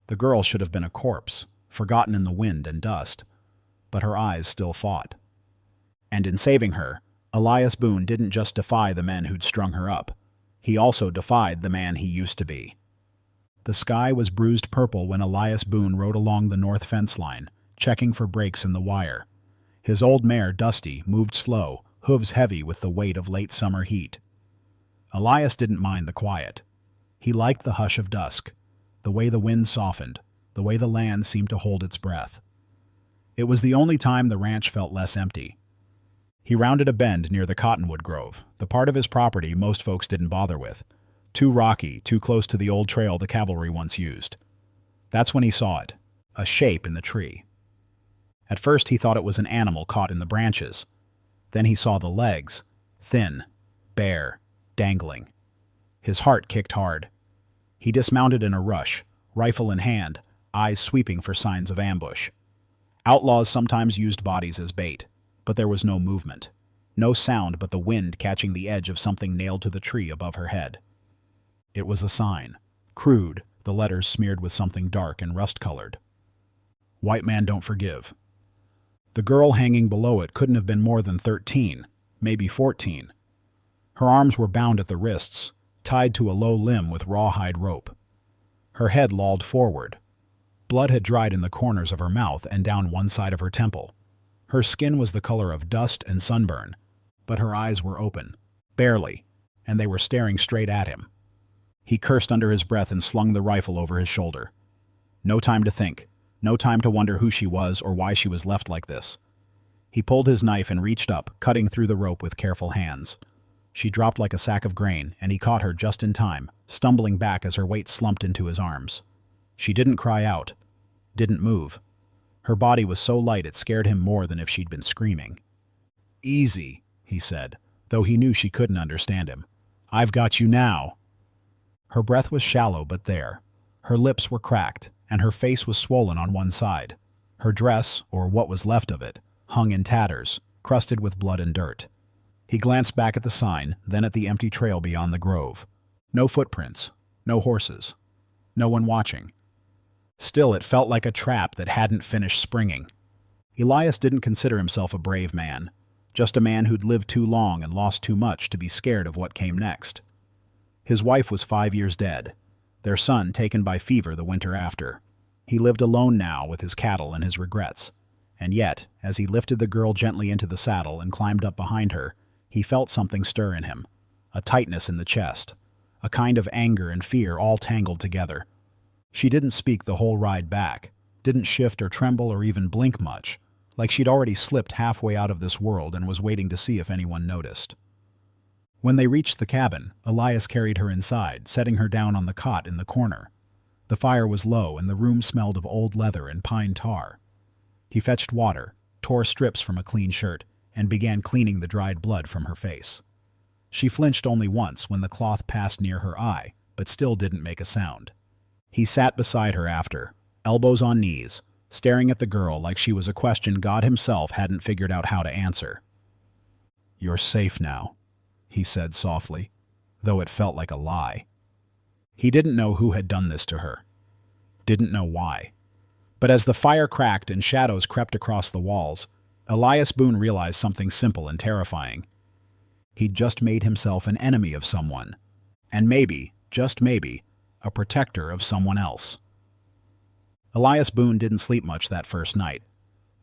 The girl should have been a corpse, forgotten in the wind and dust, but her eyes still fought. And in saving her, Elias Boone didn't just defy the men who'd strung her up. He also defied the man he used to be. The sky was bruised purple when Elias Boone rode along the north fence line, checking for breaks in the wire. His old mare, Dusty, moved slow, hooves heavy with the weight of late summer heat. Elias didn't mind the quiet. He liked the hush of dusk, the way the wind softened, the way the land seemed to hold its breath. It was the only time the ranch felt less empty. He rounded a bend near the cottonwood grove, the part of his property most folks didn't bother with. Too rocky, too close to the old trail the cavalry once used. That's when he saw it, a shape in the tree. At first he thought it was an animal caught in the branches. Then he saw the legs, thin, bare, dangling. His heart kicked hard. He dismounted in a rush, rifle in hand, eyes sweeping for signs of ambush. Outlaws sometimes used bodies as bait, but there was no movement. No sound but the wind catching the edge of something nailed to the tree above her head. It was a sign, crude, the letters smeared with something dark and rust-colored. "White man don't forgive." The girl hanging below it couldn't have been more than 13, maybe 14. Her arms were bound at the wrists, tied to a low limb with rawhide rope. Her head lolled forward. Blood had dried in the corners of her mouth and down one side of her temple. Her skin was the color of dust and sunburn, but her eyes were open, barely, and they were staring straight at him. He cursed under his breath and slung the rifle over his shoulder. No time to think, no time to wonder who she was or why she was left like this. He pulled his knife and reached up, cutting through the rope with careful hands. She dropped like a sack of grain, and he caught her just in time, stumbling back as her weight slumped into his arms. She didn't cry out, didn't move. Her body was so light it scared him more than if she'd been screaming. "Easy," he said, though he knew she couldn't understand him. "I've got you now." Her breath was shallow but there. Her lips were cracked, and her face was swollen on one side. Her dress, or what was left of it, hung in tatters, crusted with blood and dirt. He glanced back at the sign, then at the empty trail beyond the grove. No footprints, no horses, no one watching. Still, it felt like a trap that hadn't finished springing. Elias didn't consider himself a brave man, just a man who'd lived too long and lost too much to be scared of what came next. His wife was 5 years dead, their son taken by fever the winter after. He lived alone now with his cattle and his regrets. And yet, as he lifted the girl gently into the saddle and climbed up behind her, he felt something stir in him, a tightness in the chest, a kind of anger and fear all tangled together. She didn't speak the whole ride back, didn't shift or tremble or even blink much, like she'd already slipped halfway out of this world and was waiting to see if anyone noticed. When they reached the cabin, Elias carried her inside, setting her down on the cot in the corner. The fire was low and the room smelled of old leather and pine tar. He fetched water, tore strips from a clean shirt, and began cleaning the dried blood from her face. She flinched only once when the cloth passed near her eye, but still didn't make a sound. He sat beside her after, elbows on knees, staring at the girl like she was a question God himself hadn't figured out how to answer. "You're safe now," he said softly, though it felt like a lie. He didn't know who had done this to her. Didn't know why. But as the fire cracked and shadows crept across the walls, Elias Boone realized something simple and terrifying. He'd just made himself an enemy of someone, and maybe, just maybe, a protector of someone else. Elias Boone didn't sleep much that first night.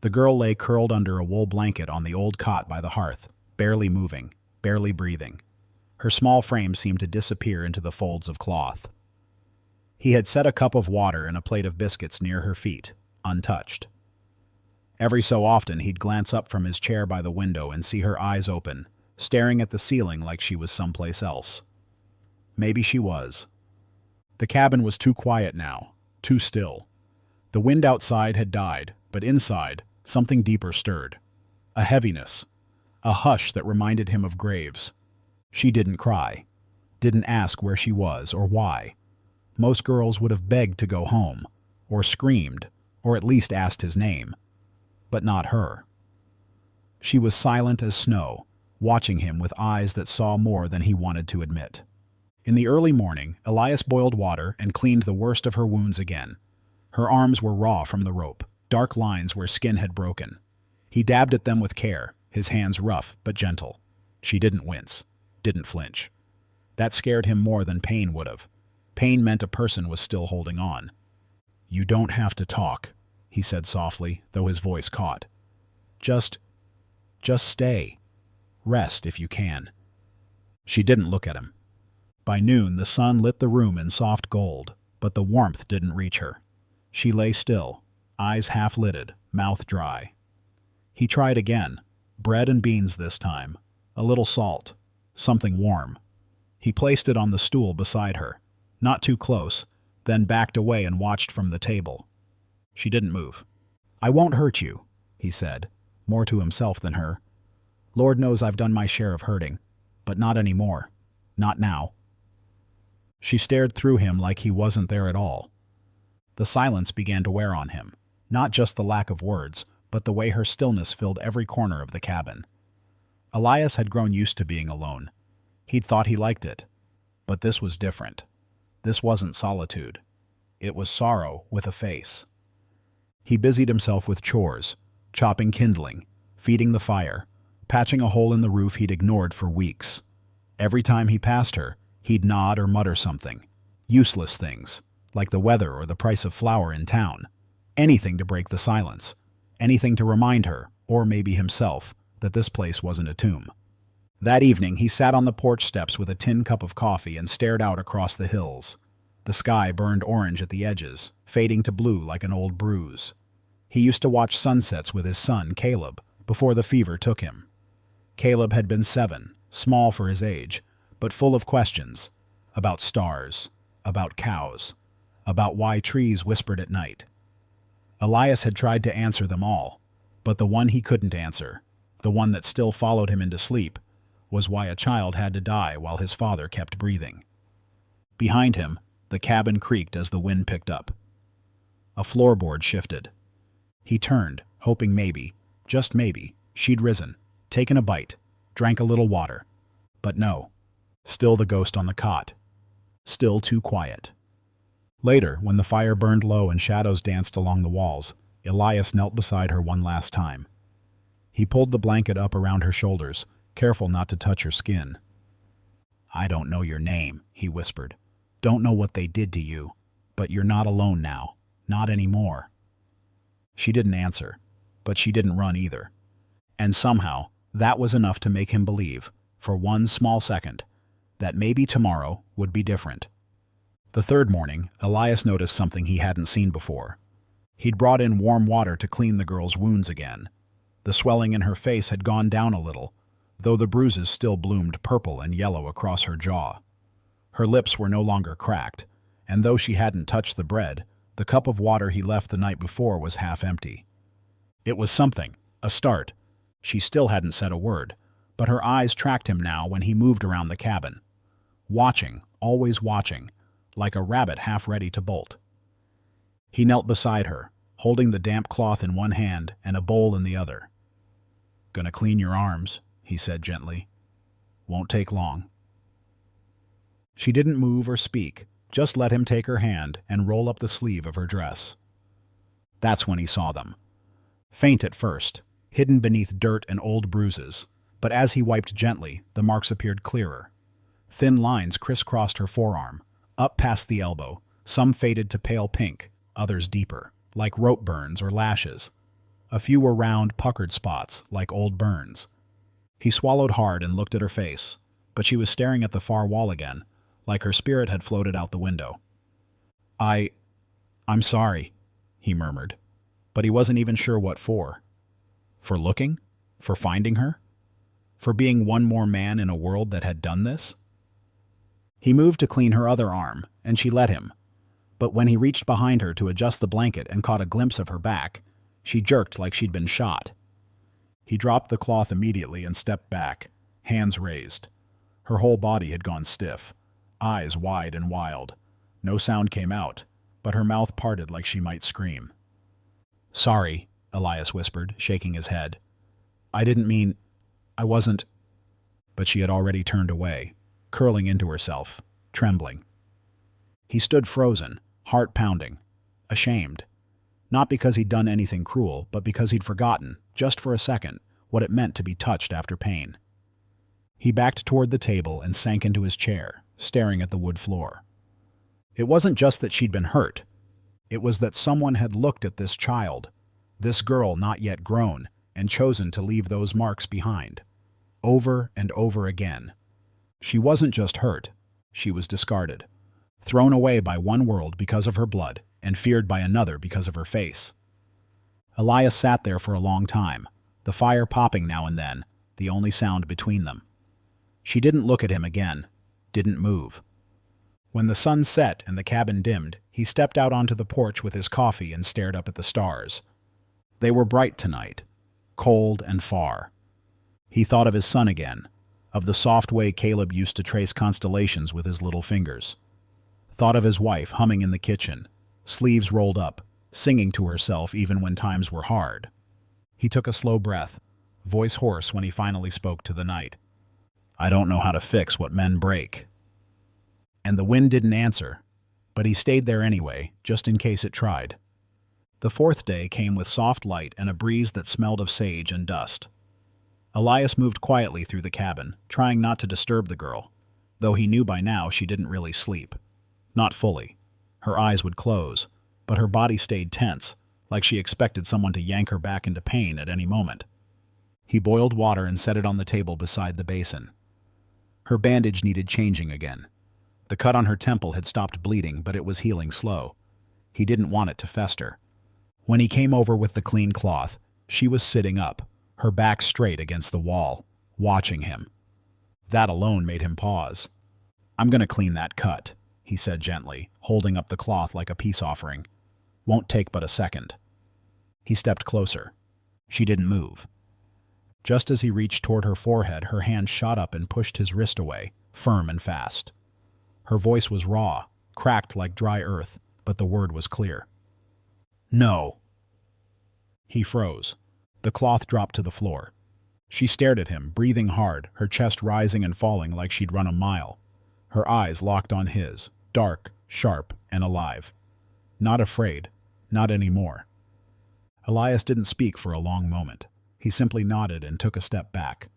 The girl lay curled under a wool blanket on the old cot by the hearth, barely moving, barely breathing. Her small frame seemed to disappear into the folds of cloth. He had set a cup of water and a plate of biscuits near her feet, untouched. Every so often he'd glance up from his chair by the window and see her eyes open, staring at the ceiling like she was someplace else. Maybe she was. The cabin was too quiet now, too still. The wind outside had died, but inside, something deeper stirred. A heaviness, a hush that reminded him of graves. She didn't cry, didn't ask where she was or why. Most girls would have begged to go home, or screamed, or at least asked his name. But not her. She was silent as snow, watching him with eyes that saw more than he wanted to admit. In the early morning, Elias boiled water and cleaned the worst of her wounds again. Her arms were raw from the rope, dark lines where skin had broken. He dabbed at them with care, his hands rough but gentle. She didn't wince, didn't flinch. That scared him more than pain would have. Pain meant a person was still holding on. "You don't have to talk," he said softly, though his voice caught. Just stay. Rest if you can." She didn't look at him. By noon, the sun lit the room in soft gold, but the warmth didn't reach her. She lay still, eyes half-lidded, mouth dry. He tried again, bread and beans this time, a little salt, something warm. He placed it on the stool beside her, not too close, then backed away and watched from the table. She didn't move. "I won't hurt you," he said, more to himself than her. "Lord knows I've done my share of hurting, but not anymore. Not now." She stared through him like he wasn't there at all. The silence began to wear on him, not just the lack of words, but the way her stillness filled every corner of the cabin. Elias had grown used to being alone. He'd thought he liked it. But this was different. This wasn't solitude. It was sorrow with a face. He busied himself with chores, chopping kindling, feeding the fire, patching a hole in the roof he'd ignored for weeks. Every time he passed her, he'd nod or mutter something. Useless things, like the weather or the price of flour in town. Anything to break the silence. Anything to remind her, or maybe himself, that this place wasn't a tomb. That evening, he sat on the porch steps with a tin cup of coffee and stared out across the hills. The sky burned orange at the edges, fading to blue like an old bruise. He used to watch sunsets with his son, Caleb, before the fever took him. Caleb had been 7, small for his age, but full of questions. About stars, about cows, about why trees whispered at night. Elias had tried to answer them all, but the one he couldn't answer, the one that still followed him into sleep, was why a child had to die while his father kept breathing. Behind him, the cabin creaked as the wind picked up. A floorboard shifted. He turned, hoping maybe, just maybe, she'd risen, taken a bite, drank a little water. But no. Still the ghost on the cot. Still too quiet. Later, when the fire burned low and shadows danced along the walls, Elias knelt beside her one last time. He pulled the blanket up around her shoulders, careful not to touch her skin. "I don't know your name," he whispered. "Don't know what they did to you, but you're not alone now. Not anymore." She didn't answer, but she didn't run either. And somehow, that was enough to make him believe, for one small second, that maybe tomorrow would be different. The third morning, Elias noticed something he hadn't seen before. He'd brought in warm water to clean the girl's wounds again. The swelling in her face had gone down a little, though the bruises still bloomed purple and yellow across her jaw. Her lips were no longer cracked, and though she hadn't touched the bread, the cup of water he left the night before was half empty. It was something, a start. She still hadn't said a word, but her eyes tracked him now when he moved around the cabin. Watching, always watching, like a rabbit half ready to bolt. He knelt beside her, holding the damp cloth in one hand and a bowl in the other. "Gonna clean your arms," he said gently. "Won't take long." She didn't move or speak, just let him take her hand and roll up the sleeve of her dress. That's when he saw them. Faint at first, hidden beneath dirt and old bruises, but as he wiped gently, the marks appeared clearer. Thin lines crisscrossed her forearm, up past the elbow, some faded to pale pink, others deeper, like rope burns or lashes. A few were round, puckered spots, like old burns. He swallowed hard and looked at her face, but she was staring at the far wall again, like her spirit had floated out the window. I'm sorry," he murmured, but he wasn't even sure what for. For looking? For finding her? For being one more man in a world that had done this? He moved to clean her other arm, and she let him. But when he reached behind her to adjust the blanket and caught a glimpse of her back, she jerked like she'd been shot. He dropped the cloth immediately and stepped back, hands raised. Her whole body had gone stiff, eyes wide and wild. No sound came out, but her mouth parted like she might scream. "Sorry," Elias whispered, shaking his head. "I didn't mean... I wasn't..." But she had already turned away, curling into herself, trembling. He stood frozen, heart pounding. ashamed. Not because he'd done anything cruel, but because he'd forgotten, just for a second, what it meant to be touched after pain. He backed toward the table and sank into his chair, staring at the wood floor. It wasn't just that she'd been hurt. It was that someone had looked at this child, this girl not yet grown, and chosen to leave those marks behind. Over and over again. She wasn't just hurt, she was discarded. Thrown away by one world because of her blood, and feared by another because of her face. Elias sat there for a long time, the fire popping now and then, the only sound between them. She didn't look at him again, didn't move. When the sun set and the cabin dimmed, he stepped out onto the porch with his coffee and stared up at the stars. They were bright tonight, cold and far. He thought of his son again, of the soft way Caleb used to trace constellations with his little fingers. Thought of his wife humming in the kitchen, sleeves rolled up, singing to herself even when times were hard. He took a slow breath, voice hoarse when he finally spoke to the night. "I don't know how to fix what men break." And the wind didn't answer, but he stayed there anyway, just in case it tried. The fourth day came with soft light and a breeze that smelled of sage and dust. Elias moved quietly through the cabin, trying not to disturb the girl, though he knew by now she didn't really sleep. Not fully. Her eyes would close, but her body stayed tense, like she expected someone to yank her back into pain at any moment. He boiled water and set it on the table beside the basin. Her bandage needed changing again. The cut on her temple had stopped bleeding, but it was healing slow. He didn't want it to fester. When he came over with the clean cloth, she was sitting up, her back straight against the wall, watching him. That alone made him pause. "I'm going to clean that cut," he said gently, holding up the cloth like a peace offering. "Won't take but a second." He stepped closer. She didn't move. Just as he reached toward her forehead, her hand shot up and pushed his wrist away, firm and fast. Her voice was raw, cracked like dry earth, but the word was clear. "No." He froze. The cloth dropped to the floor. She stared at him, breathing hard, her chest rising and falling like she'd run a mile. Her eyes locked on his, dark, sharp, and alive. Not afraid, not anymore. Elias didn't speak for a long moment. He simply nodded and took a step back.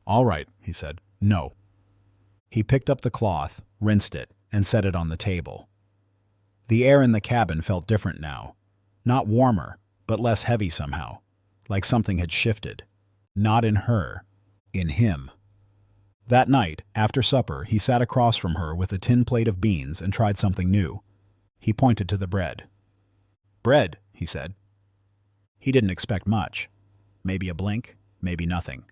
"All right," he said. "No." He picked up the cloth, rinsed it, and set it on the table. The air in the cabin felt different now. Not warmer, but less heavy somehow, like something had shifted. Not in her, in him. That night, after supper, he sat across from her with a tin plate of beans and tried something new. He pointed to the bread. "Bread," he said. He didn't expect much. Maybe a blink, maybe nothing.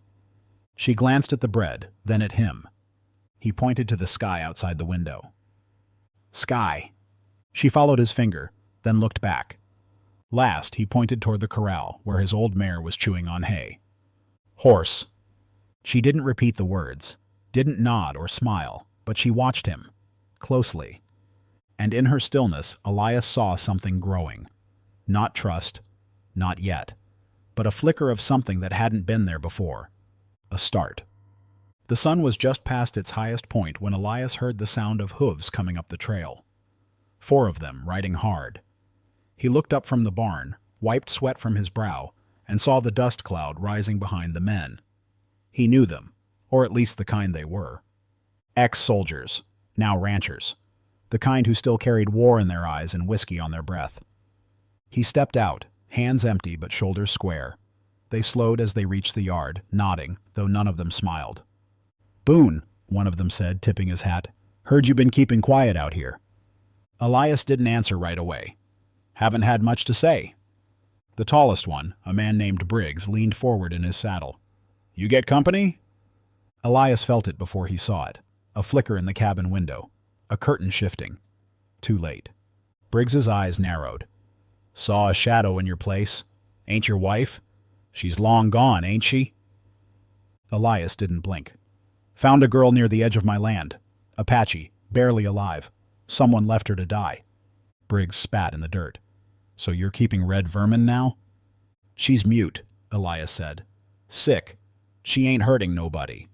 She glanced at the bread, then at him. He pointed to the sky outside the window. "Sky." She followed his finger, then looked back. Last, he pointed toward the corral, where his old mare was chewing on hay. "Horse." She didn't repeat the words, didn't nod or smile, but she watched him, closely. And in her stillness, Elias saw something growing. Not trust, not yet, but a flicker of something that hadn't been there before. A start. The sun was just past its highest point when Elias heard the sound of hooves coming up the trail. 4 of them, riding hard. He looked up from the barn, wiped sweat from his brow, and saw the dust cloud rising behind the men. He knew them, or at least the kind they were. Ex-soldiers, now ranchers. The kind who still carried war in their eyes and whiskey on their breath. He stepped out, hands empty but shoulders square. They slowed as they reached the yard, nodding, though none of them smiled. "Boone," one of them said, tipping his hat. "Heard you been keeping quiet out here." Elias didn't answer right away. "Haven't had much to say." The tallest one, a man named Briggs, leaned forward in his saddle. "You get company?" Elias felt it before he saw it. A flicker in the cabin window. A curtain shifting. Too late. Briggs's eyes narrowed. "Saw a shadow in your place. Ain't your wife? She's long gone, ain't she?" Elias didn't blink. "Found a girl near the edge of my land. Apache, barely alive. Someone left her to die." Briggs spat in the dirt. "So you're keeping red vermin now?" "She's mute," Elias said. "Sick. She ain't hurting nobody."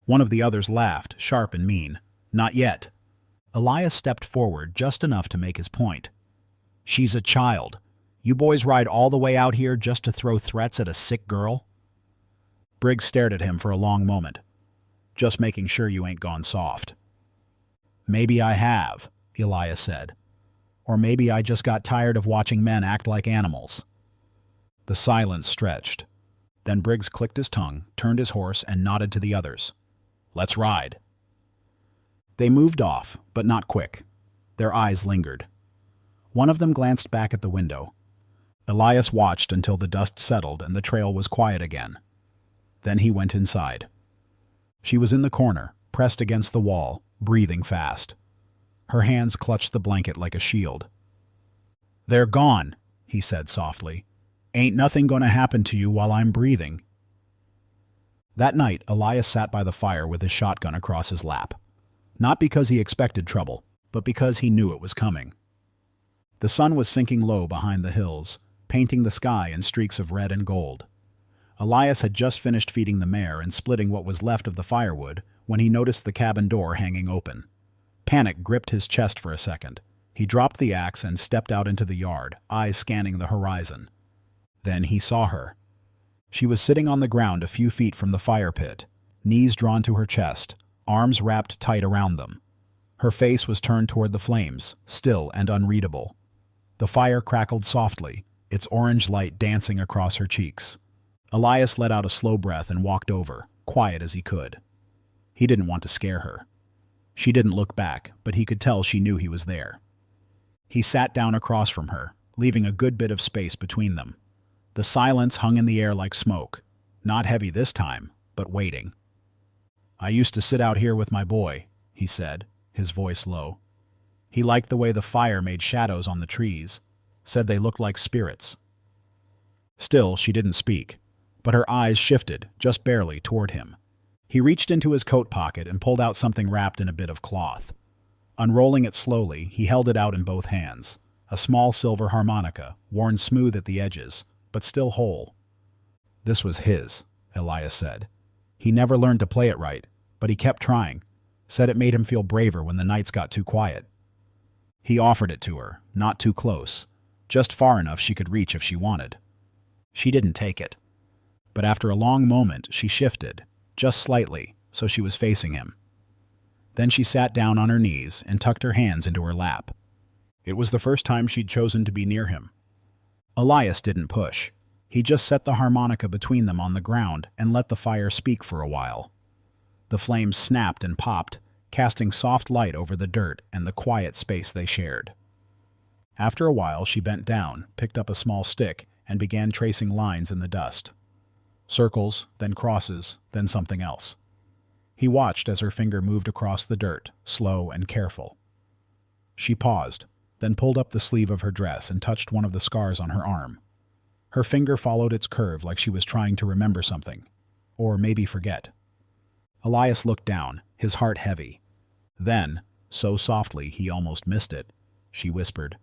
One of the others laughed, sharp and mean. "Not yet." Elias stepped forward just enough to make his point. She's a child. You boys ride all the way out here just to throw threats at a sick girl? Briggs stared at him for a long moment. Just making sure you ain't gone soft. Maybe I have, Elias said. Or maybe I just got tired of watching men act like animals. The silence stretched. Then Briggs clicked his tongue, turned his horse, and nodded to the others. Let's ride. They moved off, but not quick. Their eyes lingered. One of them glanced back at the window. Elias watched until the dust settled and the trail was quiet again. Then he went inside. She was in the corner, pressed against the wall, breathing fast. Her hands clutched the blanket like a shield. They're gone, he said softly. Ain't nothing gonna happen to you while I'm breathing. That night, Elias sat by the fire with his shotgun across his lap. Not because he expected trouble, but because he knew it was coming. The sun was sinking low behind the hills, painting the sky in streaks of red and gold. Elias had just finished feeding the mare and splitting what was left of the firewood when he noticed the cabin door hanging open. Panic gripped his chest for a second. He dropped the axe and stepped out into the yard, eyes scanning the horizon. Then he saw her. She was sitting on the ground a few feet from the fire pit, knees drawn to her chest, arms wrapped tight around them. Her face was turned toward the flames, still and unreadable. The fire crackled softly, its orange light dancing across her cheeks. Elias let out a slow breath and walked over, quiet as he could. He didn't want to scare her. She didn't look back, but he could tell she knew he was there. He sat down across from her, leaving a good bit of space between them. The silence hung in the air like smoke, not heavy this time, but waiting. I used to sit out here with my boy, he said, his voice low. He liked the way the fire made shadows on the trees, said they looked like spirits. Still, she didn't speak, but her eyes shifted, just barely, toward him. He reached into his coat pocket and pulled out something wrapped in a bit of cloth. Unrolling it slowly, he held it out in both hands, a small silver harmonica, worn smooth at the edges, but still whole. This was his, Elias said. He never learned to play it right, but he kept trying, said it made him feel braver when the nights got too quiet. He offered it to her, not too close, just far enough she could reach if she wanted. She didn't take it. But after a long moment, she shifted, just slightly, so she was facing him. Then she sat down on her knees and tucked her hands into her lap. It was the first time she'd chosen to be near him. Elias didn't push. He just set the harmonica between them on the ground and let the fire speak for a while. The flames snapped and popped, casting soft light over the dirt and the quiet space they shared. After a while, she bent down, picked up a small stick, and began tracing lines in the dust. Circles, then crosses, then something else. He watched as her finger moved across the dirt, slow and careful. She paused, then pulled up the sleeve of her dress and touched one of the scars on her arm. Her finger followed its curve like she was trying to remember something, or maybe forget. Elias looked down, his heart heavy. Then, so softly he almost missed it, she whispered,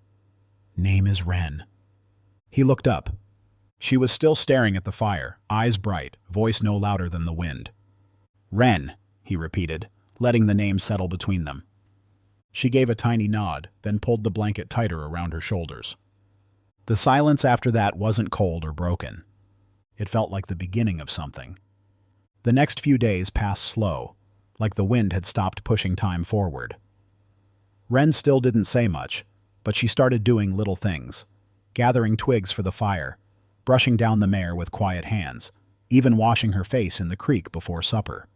"Name is Wren." He looked up. She was still staring at the fire, eyes bright, voice no louder than the wind. "Wren," he repeated, letting the name settle between them. She gave a tiny nod, then pulled the blanket tighter around her shoulders. The silence after that wasn't cold or broken. It felt like the beginning of something. The next few days passed slow, like the wind had stopped pushing time forward. Wren still didn't say much, but she started doing little things, gathering twigs for the fire, brushing down the mare with quiet hands, even washing her face in the creek before supper.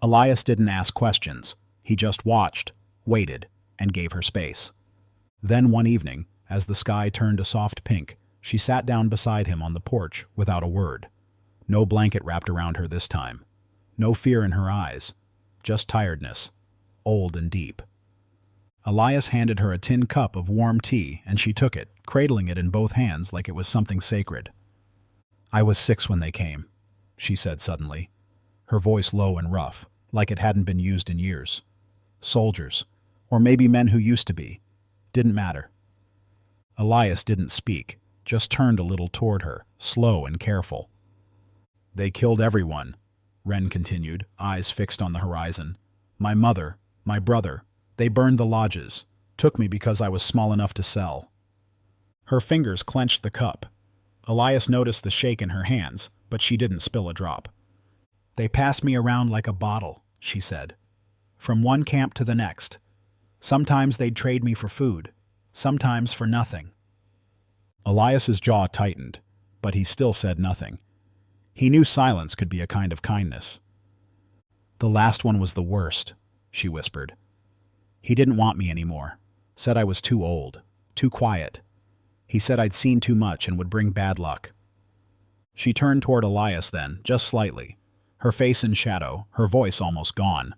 Elias didn't ask questions. He just watched, waited, and gave her space. Then one evening, as the sky turned a soft pink, she sat down beside him on the porch without a word. No blanket wrapped around her this time. No fear in her eyes. Just tiredness, old and deep. Elias handed her a tin cup of warm tea, and she took it, cradling it in both hands like it was something sacred. "I was 6 when they came," she said suddenly, her voice low and rough, like it hadn't been used in years. Soldiers, or maybe men who used to be. Didn't matter. Elias didn't speak, just turned a little toward her, slow and careful. "They killed everyone," Wren continued, eyes fixed on the horizon. "My mother, my brother. They burned the lodges, took me because I was small enough to sell." Her fingers clenched the cup. Elias noticed the shake in her hands, but she didn't spill a drop. "They pass me around like a bottle," she said. "From one camp to the next. Sometimes they'd trade me for food, sometimes for nothing." Elias's jaw tightened, but he still said nothing. He knew silence could be a kind of kindness. "The last one was the worst," she whispered. "He didn't want me anymore. Said I was too old, too quiet. He said I'd seen too much and would bring bad luck." She turned toward Elias then, just slightly, her face in shadow, her voice almost gone.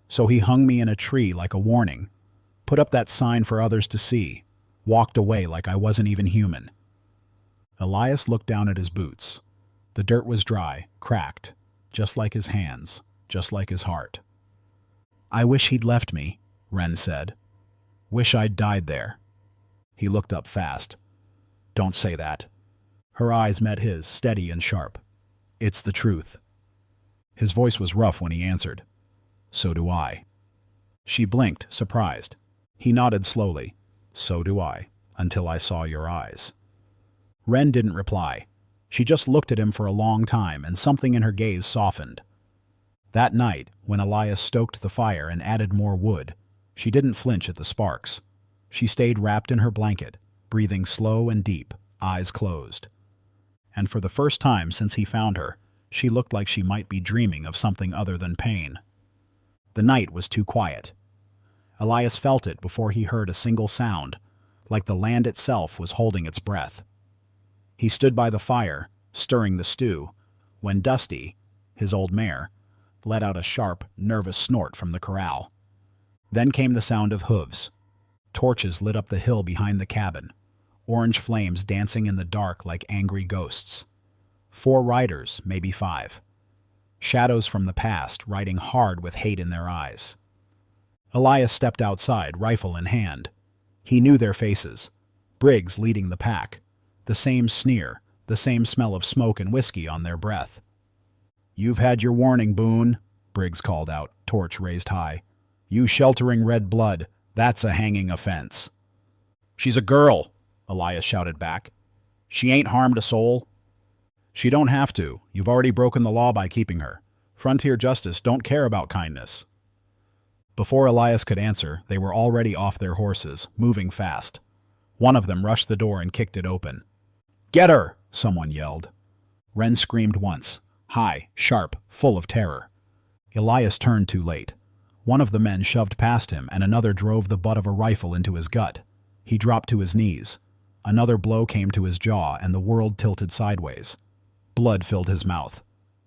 "So he hung me in a tree like a warning, put up that sign for others to see, walked away like I wasn't even human." Elias looked down at his boots. The dirt was dry, cracked, just like his hands, just like his heart. "I wish he'd left me," Wren said. "Wish I'd died there." He looked up fast. "Don't say that." Her eyes met his, steady and sharp. "It's the truth." His voice was rough when he answered. "So do I." She blinked, surprised. He nodded slowly. "So do I, until I saw your eyes." Wren didn't reply. She just looked at him for a long time, and something in her gaze softened. That night, when Elias stoked the fire and added more wood, she didn't flinch at the sparks. She stayed wrapped in her blanket, breathing slow and deep, eyes closed. And for the first time since he found her, she looked like she might be dreaming of something other than pain. The night was too quiet. Elias felt it before he heard a single sound, like the land itself was holding its breath. He stood by the fire, stirring the stew, when Dusty, his old mare, let out a sharp, nervous snort from the corral. Then came the sound of hooves. Torches lit up the hill behind the cabin, orange flames dancing in the dark like angry ghosts. 4 riders, maybe 5. Shadows from the past, riding hard with hate in their eyes. Elias stepped outside, rifle in hand. He knew their faces. Briggs leading the pack. The same sneer, the same smell of smoke and whiskey on their breath. "You've had your warning, Boone," Briggs called out, torch raised high. "You sheltering red blood, that's a hanging offense." "She's a girl," Elias shouted back. "She ain't harmed a soul." "She don't have to. You've already broken the law by keeping her. Frontier justice don't care about kindness." Before Elias could answer, they were already off their horses, moving fast. One of them rushed the door and kicked it open. "Get her!" someone yelled. Wren screamed once, high, sharp, full of terror. Elias turned too late. One of the men shoved past him, and another drove the butt of a rifle into his gut. He dropped to his knees. Another blow came to his jaw, and the world tilted sideways. Blood filled his mouth.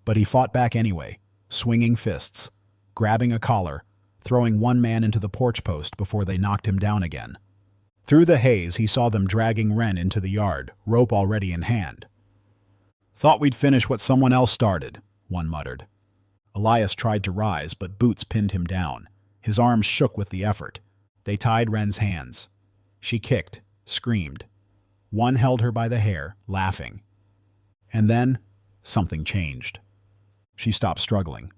But he fought back anyway, swinging fists, grabbing a collar, throwing one man into the porch post before they knocked him down again. Through the haze, he saw them dragging Wren into the yard, rope already in hand. "Thought we'd finish what someone else started," one muttered. Elias tried to rise, but boots pinned him down. His arms shook with the effort. They tied Wren's hands. She kicked, screamed. One held her by the hair, laughing. And then, something changed. She stopped struggling.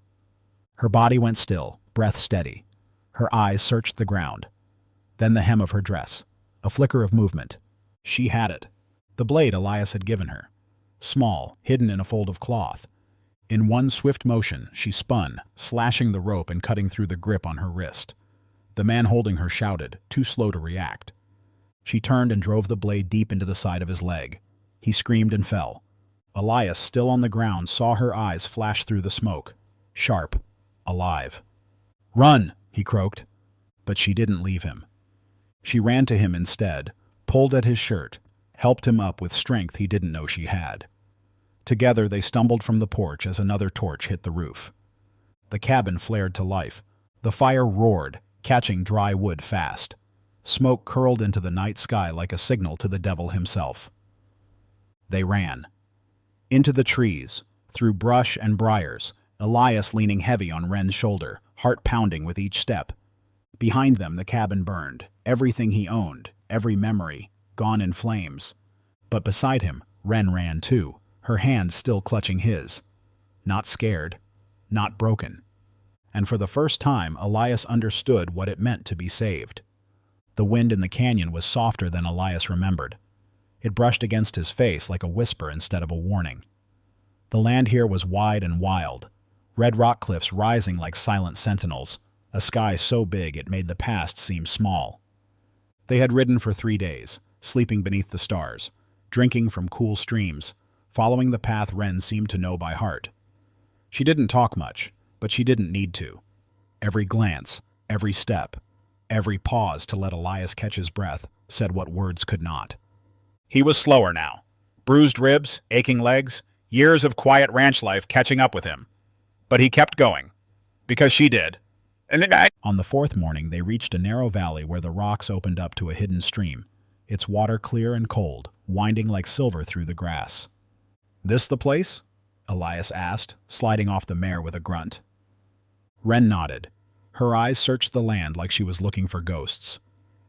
Her body went still, breath steady. Her eyes searched the ground. Then the hem of her dress. A flicker of movement. She had it. The blade Elias had given her. Small, hidden in a fold of cloth. In one swift motion, she spun, slashing the rope and cutting through the grip on her wrist. The man holding her shouted, too slow to react. She turned and drove the blade deep into the side of his leg. He screamed and fell. Elias, still on the ground, saw her eyes flash through the smoke. Sharp. Alive. "Run!" he croaked. But she didn't leave him. She ran to him instead, pulled at his shirt, helped him up with strength he didn't know she had. Together they stumbled from the porch as another torch hit the roof. The cabin flared to life. The fire roared, catching dry wood fast. Smoke curled into the night sky like a signal to the devil himself. They ran. Into the trees, through brush and briars, Elias leaning heavy on Wren's shoulder, heart pounding with each step. Behind them the cabin burned, everything he owned, every memory, gone in flames. But beside him, Wren ran too, her hand still clutching his. Not scared, not broken. And for the first time, Elias understood what it meant to be saved. The wind in the canyon was softer than Elias remembered. It brushed against his face like a whisper instead of a warning. The land here was wide and wild, red rock cliffs rising like silent sentinels, a sky so big it made the past seem small. They had ridden for 3 days, sleeping beneath the stars, drinking from cool streams, following the path Wren seemed to know by heart. She didn't talk much, but she didn't need to. Every glance, every step, every pause to let Elias catch his breath said what words could not. He was slower now. Bruised ribs, aching legs, years of quiet ranch life catching up with him. But he kept going. Because she did. On the 4th morning, they reached a narrow valley where the rocks opened up to a hidden stream, its water clear and cold, winding like silver through the grass. "This the place?" Elias asked, sliding off the mare with a grunt. Wren nodded. Her eyes searched the land like she was looking for ghosts.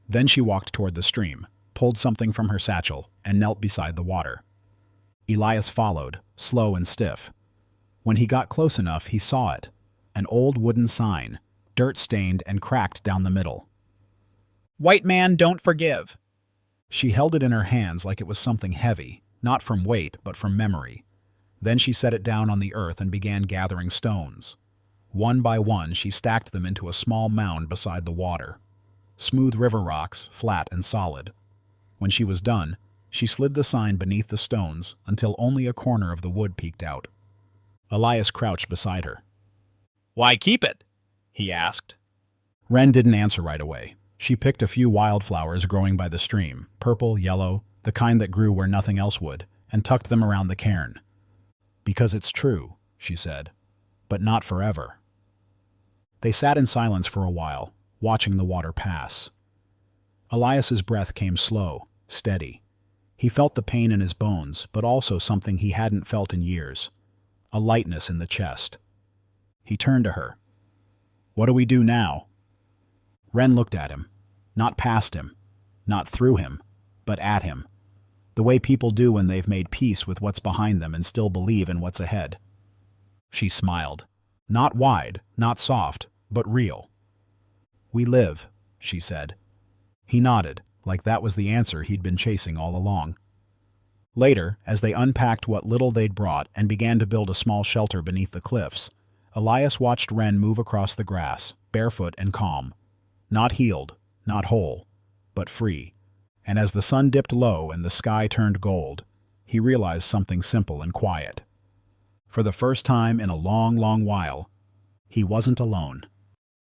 Then she walked toward the stream, pulled something from her satchel, and knelt beside the water. Elias followed, slow and stiff. When he got close enough, he saw it. An old wooden sign, dirt-stained and cracked down the middle. "White man don't forgive." She held it in her hands like it was something heavy, not from weight, but from memory. Then she set it down on the earth and began gathering stones. One by one, she stacked them into a small mound beside the water. Smooth river rocks, flat and solid. When she was done, she slid the sign beneath the stones until only a corner of the wood peeked out. Elias crouched beside her. "Why keep it?" he asked. Wren didn't answer right away. She picked a few wildflowers growing by the stream, purple, yellow, the kind that grew where nothing else would, and tucked them around the cairn. "Because it's true," she said, "but not forever." They sat in silence for a while, watching the water pass. Elias's breath came slow, steady. He felt the pain in his bones, but also something he hadn't felt in years, a lightness in the chest. He turned to her. "What do we do now?" Wren looked at him, not past him, not through him, but at him, the way people do when they've made peace with what's behind them and still believe in what's ahead. She smiled. Not wide, not soft, but real. "We live," she said. He nodded, like that was the answer he'd been chasing all along. Later, as they unpacked what little they'd brought and began to build a small shelter beneath the cliffs, Elias watched Wren move across the grass, barefoot and calm. Not healed, not whole, but free. And as the sun dipped low and the sky turned gold, he realized something simple and quiet. For the first time in a long, long while, he wasn't alone.